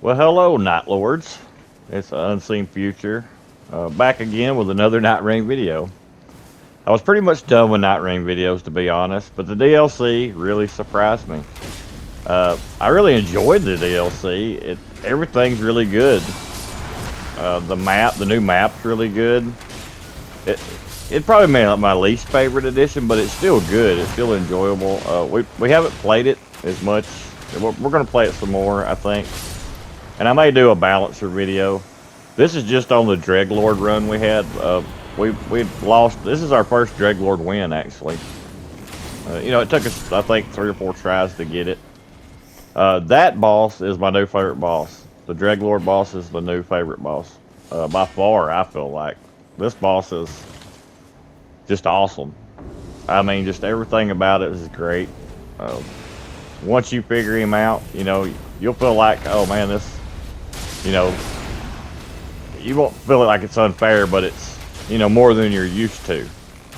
Well, hello, Night Lords. It's an Unseen Future. Back again with another Nightreign video. I was pretty much done with Nightreign videos, to be honest, but the DLC really surprised me. I really enjoyed the DLC. Everything's really good. The new map's really good. It probably made my least favorite edition, but it's still good. It's still enjoyable. We haven't played it as much. We're going to play it some more, I think. And I may do a balancer video. This is just on the DregLord run we had. We lost. This is our first DregLord win, actually. It took us, I think, 3 or 4 tries to get it. That boss is my new favorite boss. The DregLord boss is the new favorite boss. By far, I feel like. This boss is just awesome. I mean, just everything about it is great. Once you figure him out, you'll feel like, oh man, this, you won't feel it like it's unfair, but it's, more than you're used to,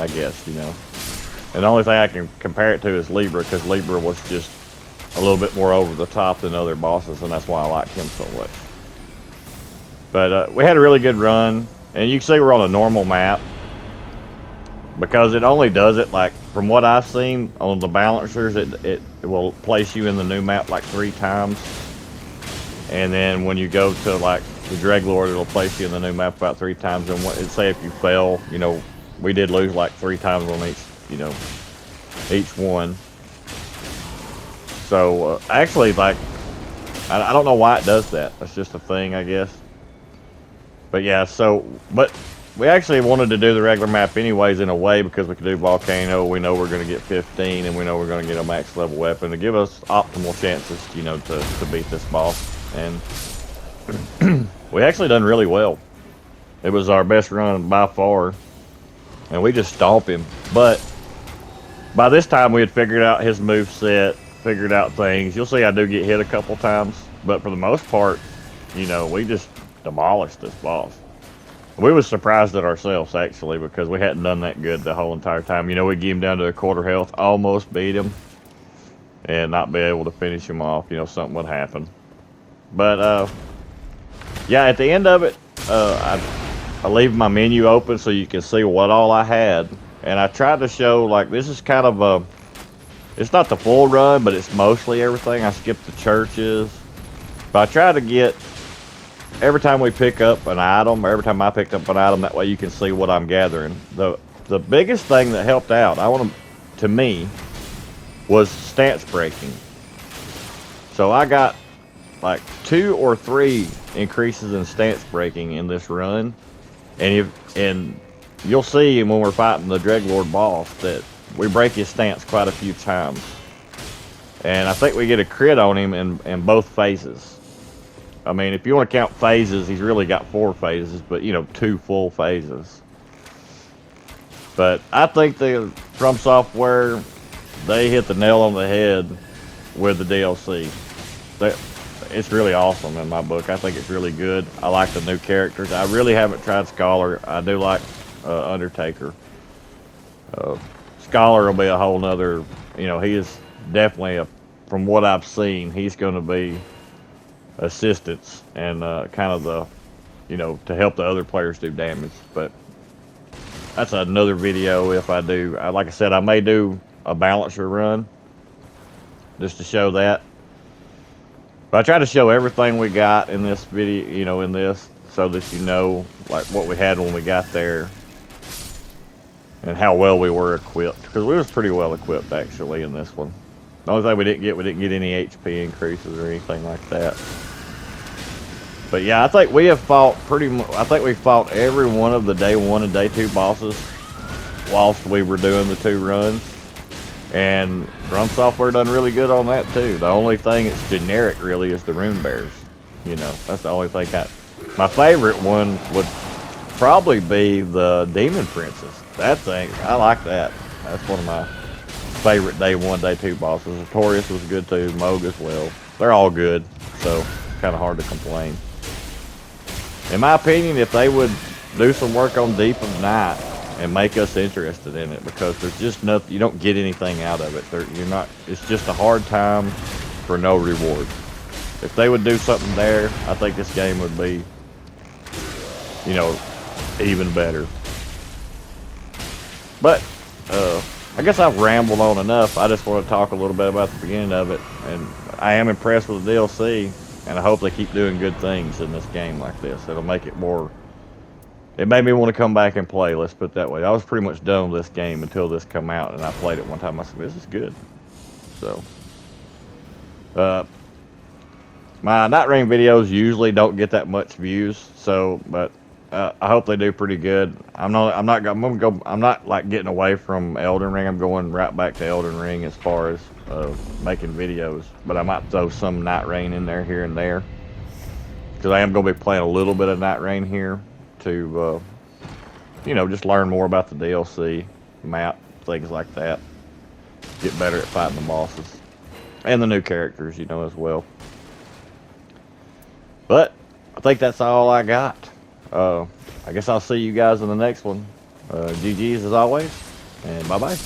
I guess, And the only thing I can compare it to is Libra, because Libra was just a little bit more over the top than other bosses, and that's why I like him so much. But we had a really good run, and you can see we're on a normal map, because it only does it, like, from what I've seen on the balancers, it will place you in the new map like 3 times. And then when you go to, like, the DregLord, it'll place you in the new map about 3 times. And it'd say if you fail, we did lose like 3 times on each one. So, actually, like, I don't know why it does that. That's just a thing, I guess. But yeah, but we actually wanted to do the regular map anyways in a way, because we could do Volcano. We know we're going to get 15, and we know we're going to get a max level weapon to give us optimal chances, to beat this boss. And we actually done really well. It was our best run by far, and we just stomped him. But by this time, we had figured out his move set, figured out things. You'll see I do get hit a couple times, but for the most part, we just demolished this boss. We was surprised at ourselves, actually, because we hadn't done that good the whole entire time. We gave him down to a quarter health, almost beat him, and not be able to finish him off. Something would happen. But, yeah, at the end of it, I leave my menu open so you can see what all I had. And I tried to show, like, this is kind of it's not the full run, but it's mostly everything. I skipped the churches. But I tried to get, every time we pick up an item, or every time I picked up an item, that way you can see what I'm gathering. The biggest thing that helped out, to me, was stance breaking. So I got like 2 or 3 increases in stance breaking in this run, and you'll see when we're fighting the DregLord boss that we break his stance quite a few times, and I think we get a crit on him in both phases. I mean, if you want to count phases, he's really got 4 phases, but 2 full phases. But I think the FromSoftware, they hit the nail on the head with the DLC. It's really awesome in my book. I think it's really good. I like the new characters. I really haven't tried Scholar. I do like Undertaker. Scholar will be a whole nother, he is definitely, from what I've seen, he's going to be assistance and kind of the, to help the other players do damage. But that's another video if I do. Like I said, I may do a balancer run just to show that. But I try to show everything we got in this video, in this, so that like what we had when we got there and how well we were equipped. Because we was pretty well equipped, actually, in this one. The only thing we didn't get any HP increases or anything like that. But yeah, I think we have fought I think we fought every one of the day 1 and day 2 bosses whilst we were doing the 2 runs. And FromSoftware done really good on that too. The only thing that's generic really is the rune bears. That's the only thing my favorite one would probably be the Demon Princess. That thing, I like that. That's one of my favorite day 1, day 2 bosses. Notorious was good too, Moog as well. They're all good, so kind of hard to complain. In my opinion, if they would do some work on Deep of Night and make us interested in it, because there's just nothing, you don't get anything out of it. It's just a hard time for no reward. if they would do something there, I think this game would be, you know, even better. But I guess I've rambled on enough. I just want to talk a little bit about the beginning of it, and I am impressed with the DLC, and I hope they keep doing good things in this game like this. It'll make it more. It made me want to come back and play. Let's put it that way. I was pretty much done with this game until this come out, and I played it one time. I said, "This is good." So, my Nightreign videos usually don't get that much views. So, but I hope they do pretty good. I'm not like getting away from Elden Ring. I'm going right back to Elden Ring as far as making videos. But I might throw some Nightreign in there here and there, because I am going to be playing a little bit of Nightreign here to, you know, just learn more about the DLC, map, things like that. Get better at fighting the bosses and the new characters, you know, as well. But I think that's all I got. I guess I'll see you guys in the next one. GG's as always, and bye-bye.